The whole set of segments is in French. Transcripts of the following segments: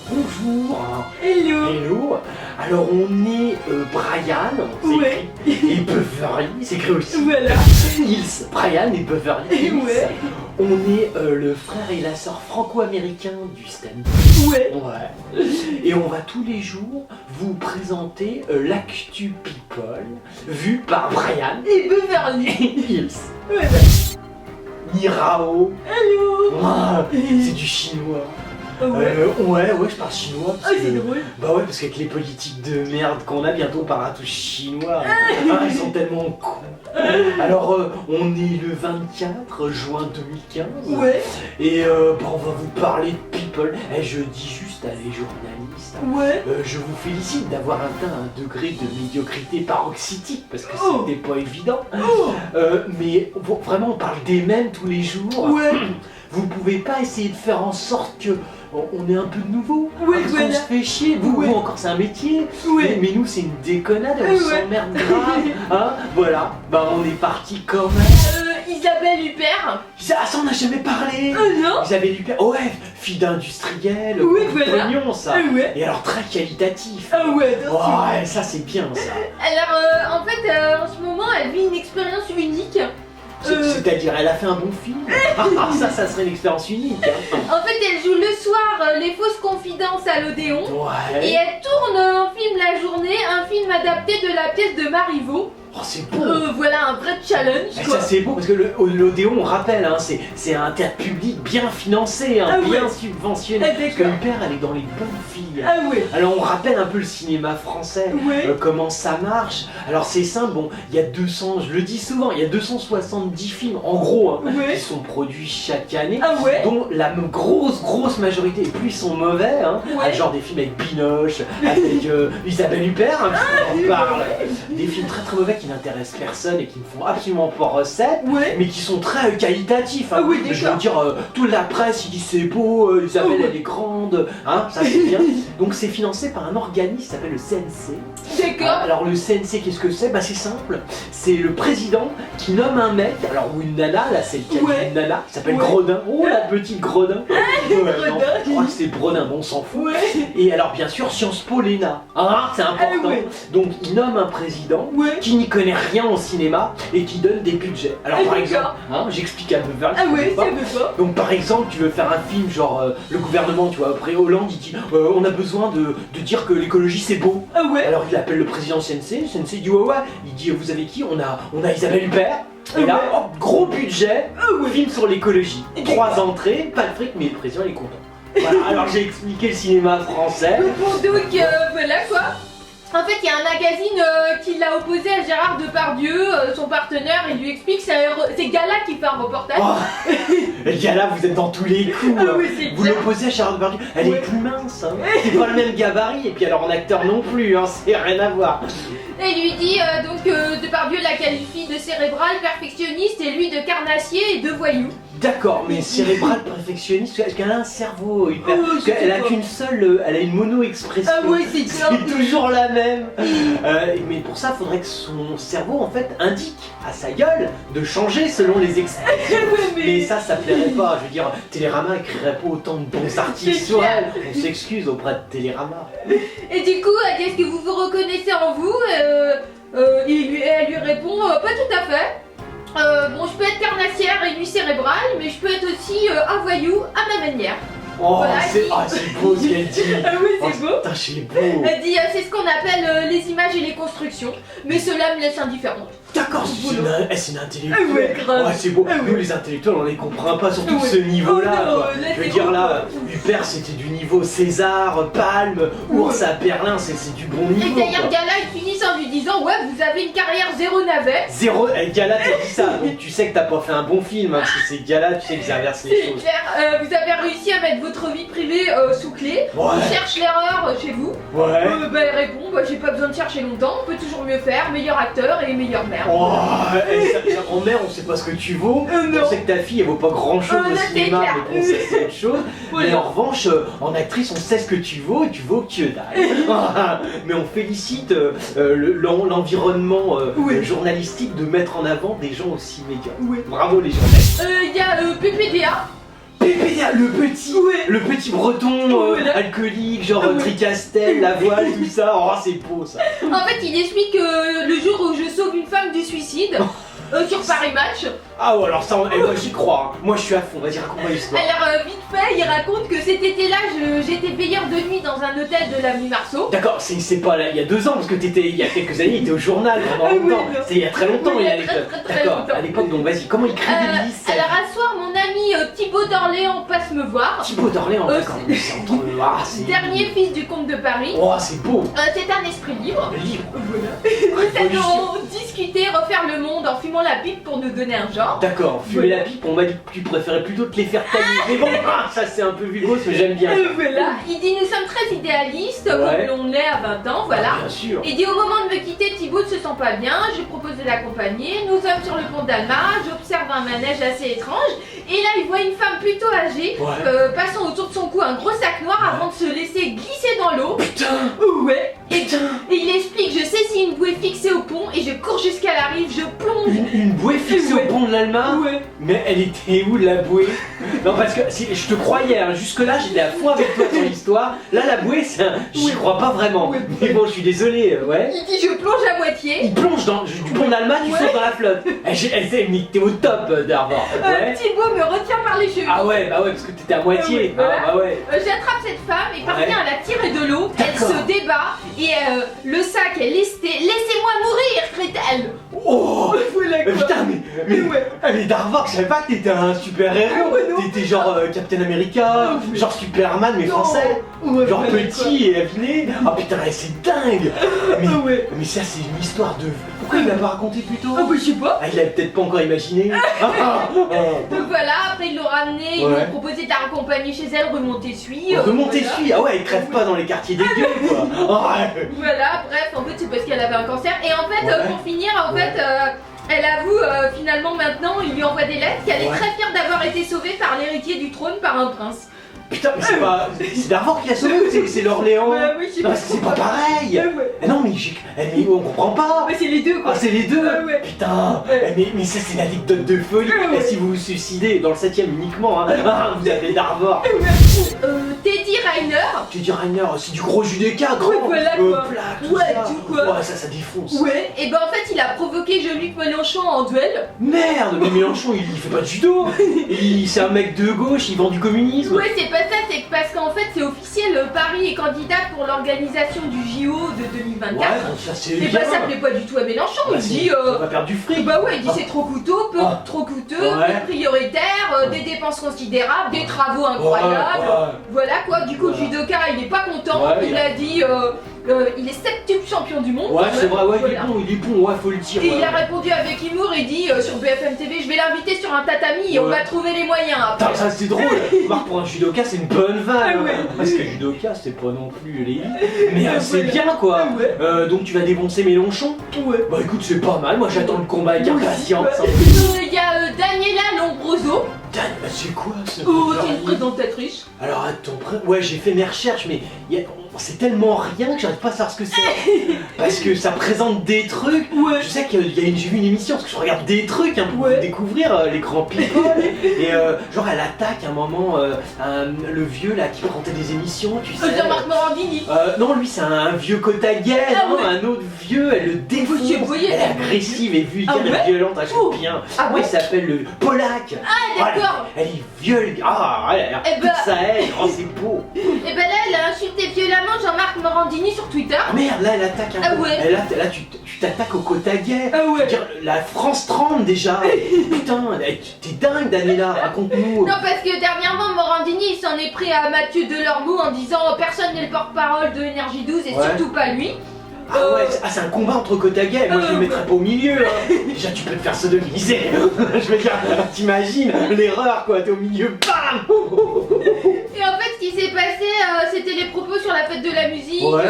Bonjour. Hello. Hello. Alors on est Brian, Ouais. et Beverly, c'est écrit aussi. Voilà. Hills. Brian et Beverly Hills. Ouais. On est le frère et la sœur franco-américain du stand. Ouais. Ouais. Et on va tous les jours vous présenter l'actu people vu par Brian Et Beverly. Hills. Ouais. Nirao. Hello. Ah, c'est du chinois. Ouais. Ouais, je parle chinois. Oh, c'est drôle. Bah ouais, parce qu'avec les politiques de merde qu'on a, bientôt on parlera tous chinois. Ah, ils sont tellement cons. Alors, on est le 24 juin 2015. Ouais. Et bah, on va vous parler de people. Et je dis juste à les journalistes, Ouais. je vous félicite d'avoir atteint un degré de médiocrité paroxytique, parce que Oh. c'était pas évident. Oh. Mais vraiment, on parle des mêmes tous les jours. Ouais. Vous pouvez pas essayer de faire en sorte que on est un peu de nouveau, Ouais, parce voilà. qu'on se fait chier. Vous, Ouais. vous encore c'est un métier, Ouais. mais nous c'est une déconnade, on Ouais. s'emmerde grave. Hein, voilà, bah on est parti quand même. Isabelle Huppert. Ah ça on n'a jamais parlé. Non. Isabelle Huppert, ouais, fille d'industriel, Oui, beaucoup de voilà. pognon ça. Ouais. Et alors très qualitatif. Ah ouais, attention. Ouais, ça c'est bien ça. Alors, en fait, en ce moment, elle vit une expérience unique. C'est-à-dire, elle a fait un bon film. Ah, ça serait une expérience unique. Hein. En fait, elle joue le soir les fausses confidences à l'Odéon. Ouais. Et elle tourne un film la journée, un film adapté de la pièce de Marivaux. Oh, c'est beau. Voilà un vrai challenge. Et Quoi. ça c'est beau parce que l'Odéon, on rappelle, hein, c'est un théâtre public bien financé, hein, Ah bien ouais. subventionné. Ah, Parce que d'accord. Huppert, elle est dans les bonnes filles. Ah ouais. Alors on rappelle un peu le cinéma français, Ouais. comment ça marche. Alors c'est simple, bon, il y a 200, je le dis souvent, il y a 270 films en gros hein, Ouais. qui sont produits chaque année. Ah ouais. Dont la grosse majorité, et plus ils sont mauvais, hein, Ouais. genre des films avec Binoche, avec Isabelle Huppert, hein, puisqu'on en parle, des films très mauvais qui n'intéressent personne et qui ne font absolument pas recette, Ouais. mais qui sont très qualitatifs. Hein. Ah oui, Je veux d'accord. dire, toute la presse, il dit c'est beau, Isabelle Ah ouais. elle est grande, hein, ça c'est bien. Donc c'est financé par un organisme qui s'appelle le CNC. D'accord. Alors le CNC, qu'est-ce que c'est? Bah c'est simple, c'est le président qui nomme un mec, alors ou une nana, là c'est le cas Ouais. d'une nana qui s'appelle Ouais. Gredin. Oh la petite Gredin. Ouais, Gredin. non, je crois que c'est Bredin, bon on s'en fout. Ouais. Et alors bien sûr Sciences Po l'ENA, hein, c'est important. Ah ouais. Donc il nomme un président Ouais. qui n'y connaît rien au cinéma et qui donne des budgets. Alors Ah, par d'accord. exemple, hein, j'explique à Beverly. Ah si tu ouais, veux pas. ça veut pas. Donc par exemple, tu veux faire un film genre le gouvernement, tu vois, après Hollande il dit on a besoin de dire que l'écologie c'est beau. Ah ouais. Alors il appelle le président CNC, le CNC dit ouais, il dit vous avez qui on a Isabelle Huppert. Et là, Ouais. hop, gros budget, Ah ouais. film sur l'écologie. Et 3 entrées, pas de fric, mais le président il est content. Voilà, alors j'ai expliqué le cinéma français. Bon, donc, voilà quoi. En fait, il y a un magazine qui l'a opposé à Gérard Depardieu, son partenaire, et lui explique que c'est Gala qui fait un reportage. Oh, les gars là, vous êtes dans tous les coups. Ah oui, c'est Vous clair. l'opposez à Charlotte Depardieu, elle Ouais. est plus mince, hein. C'est pas le même gabarit, et puis alors en acteur non plus, hein, c'est rien à voir. Et lui dit donc Depardieu la qualifie de cérébrale, perfectionniste, et lui de carnassier et de voyou. D'accord, mais cérébral perfectionniste, est-ce qu'elle a un cerveau hyper... Oh, je sais Elle a pas. qu'une seule, elle a une mono-expression. Ah ouais, c'est clair. C'est toujours la même. Mais pour ça, il faudrait que son cerveau en fait indique à sa gueule de changer selon les expressions. Ouais, Mais ça plairait pas. Je veux dire, Télérama écrirait pas autant de bons articles C'est sur clair. elle. On s'excuse auprès de Télérama. Et du coup, elle dit est-ce que vous vous reconnaissez en vous Elle lui répond pas tout à fait. Bon, je peux être carnassière et lui cérébrale, mais je peux être aussi un voyou à ma manière. Oh, Voilà, c'est beau ce qu'elle dit. Ah oui, Oh, c'est beau. putain, c'est beau. Elle dit c'est ce qu'on appelle les images et les constructions, mais cela me laisse indifférente. D'accord, c'est une intellectuelle. Ah ouais, grave. Ouais, c'est beau. Ah ouais. Nous, les intellectuels, on les comprend pas, surtout Ouais. ce niveau-là. Oh non, quoi. là, Je veux c'est dire, bon, là, quoi. Huppert, c'était du niveau César, Palme, Ours à Berlin, c'est du bon Et niveau. d'ailleurs, quoi. Gala il finit en lui disant ouais, vous avez une carrière zéro navet. Zéro, Gala, t'as dit ça, donc tu sais que t'as pas fait un bon film, hein, parce que c'est Gala, tu sais qu'ils inversent les C'est choses. clair, vous avez réussi à mettre votre vie privée sous clé. Ouais. On cherche l'erreur chez vous. Ouais. Bah, elle répond bah, j'ai pas besoin de chercher longtemps, on peut toujours mieux faire, meilleur acteur et meilleure mère. Oh, en mère, on sait pas ce que tu vaux. Non. On sait que ta fille, elle vaut pas grand chose Oh, au là, c'est cinéma, clair. mais bon, ça, c'est autre chose. Voilà. Mais en revanche, en actrice, on sait ce que tu vaux et tu vaux que dalle. Mais on félicite l'environnement Oui. journalistique de mettre en avant des gens aussi médiocres. Oui. Bravo les journalistes. Il y a PPDA. le petit breton alcoolique, genre Tricastel, la voile, tout ça. Oh, c'est beau ça. En fait, il explique que le jour où je sauve une femme du suicide sur Paris Match. Ah ouais, alors ça, moi j'y crois. Hein. Moi je suis à fond. Vas-y, raconte-moi l'histoire. Alors, vite fait, il raconte que cet été-là, j'étais veilleur de nuit dans un hôtel de l'avenue Marceau. D'accord, c'est pas là, il y a 2 ans, parce que il y a quelques années, il était au journal pendant longtemps. C'est il y a très longtemps, il y a l'anecdote. très D'accord, longtemps. à l'époque, donc vas-y, comment il crédibilise ça? Alors, un soir, mon ami Thibaut d'Orléans passe me voir. Thibaut d'Orléans, d'accord, mais c'est entre. Ah, c'est. Dernier fils du comte de Paris. Oh, c'est beau. C'est un esprit libre. Libre. Nous allons discuter, refaire le monde en fumant la pipe pour nous donner un genre. D'accord, fumer la pipe, on m'a dit que tu préférais plutôt te les faire tailler. Mais bon, ça c'est un peu vulgose, mais j'aime bien. Voilà, il dit nous sommes très idéalistes, Ouais. comme l'on l'est à 20 ans, voilà. Ah, bien sûr. Il dit au moment de me quitter, Thibaut ne se sent pas bien, je propose de l'accompagner, nous sommes sur le pont d'Alma, j'observe un manège assez étrange, et là il voit une femme plutôt âgée, passant autour de son cou un gros sac noir avant de se laisser glisser dans l'eau. Putain. Ouais. Et il explique, je saisis une bouée fixée au pont et je cours jusqu'à la rive, je plonge. Une bouée fixée au pont de l'Alma. Ouais. Mais elle était où la bouée? Non, parce que je te croyais, hein. Jusque-là j'étais à fond avec toi sur l'histoire. Là la bouée, j'y crois pas vraiment. Mais bon, je suis désolé, ouais. Il dit je plonge à moitié. Il plonge du pont d'Alma, tu sautes dans la flotte. Elle s'est mis, t'es au top d'Arvor. Ouais. Thibaut me retient par les cheveux. Ah ouais, bah ouais, parce que t'étais à moitié. Voilà. Ah bah ouais. J'attrape cette femme et parviens à la tirer de l'eau. Elle D'accord. se débat et le sac est lesté. Laissez-moi mourir, crie-t-elle. Oh Voilà, quoi. putain, mais Darvor, je savais pas que t'étais un super héros. Ah ouais, non. T'étais genre Captain America, genre Superman, mais Non. français. Ouais, Genre voilà, petit et affiné. Ah putain, c'est dingue. Mais, Ah ouais. mais ça, c'est une histoire de. Pourquoi il l'a pas raconté plus tôt? Ah bah je sais pas. Ah, il l'avait peut-être pas encore imaginé. Donc voilà, après ils l'ont ramené, ils Ouais. m'ont proposé de la raccompagner chez elle, remonter suie. Remonter voilà. suie. Ah ouais, il crève pas dans les quartiers dégueux quoi. Ah, ouais. Voilà, bref, en fait c'est parce qu'elle avait un cancer. Et en fait, Ouais. pour finir, elle avoue finalement maintenant, il lui envoie des lettres, qu'elle est Ouais. très fière d'avoir été sauvée par l'héritier du trône, par un prince. Putain, mais c'est pas. C'est Darvor qui l'a sauvé ou c'est l'Orléans? Oui, je sais Non, pas. parce que c'est pas pareil. Ouais. Eh non, mais on comprend pas. Mais c'est les deux quoi. Ah, c'est les deux. Ouais. Putain. Ouais. Mais ça, c'est une anecdote de folie. Ouais. Et si vous vous suicidez dans le 7ème uniquement, hein, vous avez Darvor. Teddy Rainer. Tu dis Rainer, c'est du gros judoka, grand. Ouais, voilà, quoi. Plat, tout Ouais, ça. tout, quoi. Ouais, ça défonce. Ouais, et ben en fait il a provoqué Jean-Luc Mélenchon en duel. Merde, mais Mélenchon, il fait pas de judo. C'est un mec de gauche, il vend du communisme. Ouais, c'est pas ça, c'est que parce qu'en fait c'est officiel, Paris est candidat pour l'organisation du JO de 2024. Ouais, bon, ça c'est Et bien. bah ça plaît pas du tout à Mélenchon, Bah, il dit on va perdre du fric. bah ouais, il dit Ah. c'est trop coûteux, Ah. trop coûteux, Ouais. peu prioritaire, des dépenses considérables, des travaux incroyables. Ouais. Voilà quoi, du coup le Voilà. judoka il est pas content, Ouais, il a dit il est 7e champion du monde. Ouais, c'est vrai, ouais, Voilà. il est bon, ouais, faut le dire. Et ouais. il a répondu avec humour et dit sur BFM TV je vais l'inviter sur un tatami et on Ouais. va trouver les moyens après. Putain, ça c'est drôle. Marc, pour un judoka, c'est une bonne vanne. Ah ouais. Parce que judoka, c'est pas non plus l'élite. Mais c'est Voilà. bien quoi. Ah ouais. Donc tu vas défoncer Mélenchon. Ouais. Bah écoute, c'est pas mal. Moi j'attends le combat avec Moi aussi, impatience. ouais. hein. Il y a Daniela Lombroso. Dan, bah, c'est quoi ce Oh, c'est truc-là une présentatrice. Alors attends, ouais, j'ai fait mes recherches, mais c'est tellement rien que j'arrive pas à savoir ce que c'est. Parce que ça présente des trucs. Ouais. Je sais qu'il y a j'ai vu une émission parce que je regarde des trucs hein, pour Ouais. découvrir les grands people. Et genre elle attaque à un moment le vieux là qui présentait des émissions, tu sais. Jean-Marc Morandini. Non, lui c'est un vieux cotaguet, Ah non, ouais. un autre vieux, elle le défonce. Vous voyez, Elle est agressive et vulgaire Ah ouais. et violente, ah, Oh. j'aime bien. Ah Moi ouais. il s'appelle le Polak. Ah d'accord. Elle est violente. Ah, elle a l'air Eh toute ben- sa haine. Oh, c'est beau. Et ben là, elle a insulté violemment Jean-Marc Morandini sur Twitter. Ah merde, là elle attaque un Ah peu. ouais. Et là tu t'attaques au Cotaguet. Ah ouais. Je veux dire, la France 30 déjà. Putain, t'es dingue Daniela, raconte-nous. Non, parce que dernièrement, Morandini il s'en est pris à Mathieu Delormeau en disant personne n'est le porte-parole de Énergie 12 et Ouais. surtout pas lui. Ah ouais, c'est un combat entre Cotaguet, moi je le mettrais pas au milieu. Hein. Déjà tu peux te faire sodomiser. Je veux dire, t'imagines l'erreur quoi, t'es au milieu, bam. Et en fait, ce qui s'est passé, c'était les propos sur la fête de la musique. Ouais.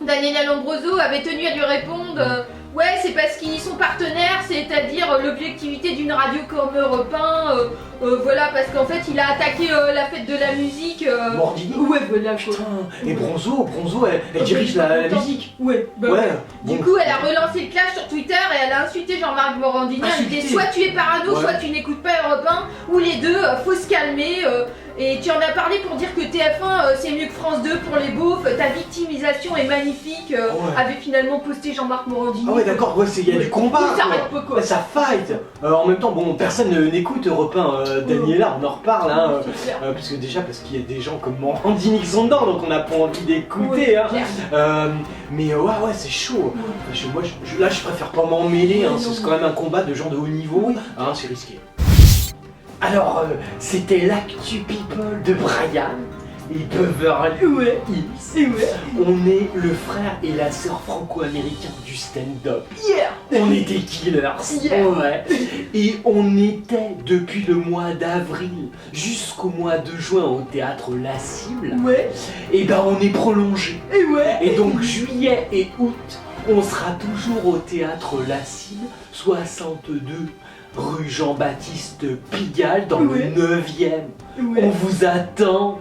Daniela Lombroso avait tenu à lui répondre Ouais, c'est parce qu'ils sont partenaires, c'est-à-dire l'objectivité d'une radio comme Europe 1, voilà, parce qu'en fait il a attaqué la fête de la musique. Morandini. Ouais, voilà. Putain, et Bronzo, elle dirige la musique. Ouais, bah Ouais, Du bon. coup, elle a relancé le clash sur Twitter et elle a insulté Jean-Marc Morandini. Elle Insulté. disait soit tu es parano, Ouais. soit tu n'écoutes pas Europe 1, ou les deux, faut se calmer. Et tu en as parlé pour dire que TF1 c'est mieux que France 2 pour les beaufs, ta victimisation est magnifique, Ouais. avait finalement posté Jean-Marc Morandini. Ah ouais, d'accord, ouais, il y a du combat. Ça quoi. arrête pas quoi. Ouais, ça fight. En même temps, bon, personne n'écoute Europe 1, Daniela, on en reparle, hein. C'est clair. Parce que déjà, parce qu'il y a des gens comme Morandini qui sont dedans, donc on n'a pas envie d'écouter. Ouais, Hein. clair. Mais ouais, c'est chaud. Moi, là, je préfère pas m'en mêler, hein. Ouais, C'est non. quand même un combat de gens de haut niveau, hein, c'est risqué. Alors, c'était l'actu people de Brian et Beverly Hills. On est le frère et la sœur franco-américains du stand-up. Yeah. On est des killers. Yeah. Ouais. Et on était depuis le mois d'avril jusqu'au mois de juin au théâtre La Cible. Ouais. Et ben on est prolongé. Et ouais. Et donc juillet et août, on sera toujours au théâtre La Cible, 62 rue Jean-Baptiste Pigalle dans Ouais. le 9e. Ouais. On vous attend.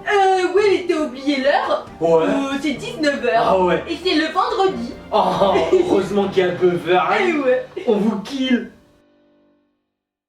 Ouais, t'as oublié l'heure. Ouais. C'est 19h. Ah ouais. Et c'est le vendredi. Oh, heureusement qu'il y a Beverly. Et ouais. On vous kill.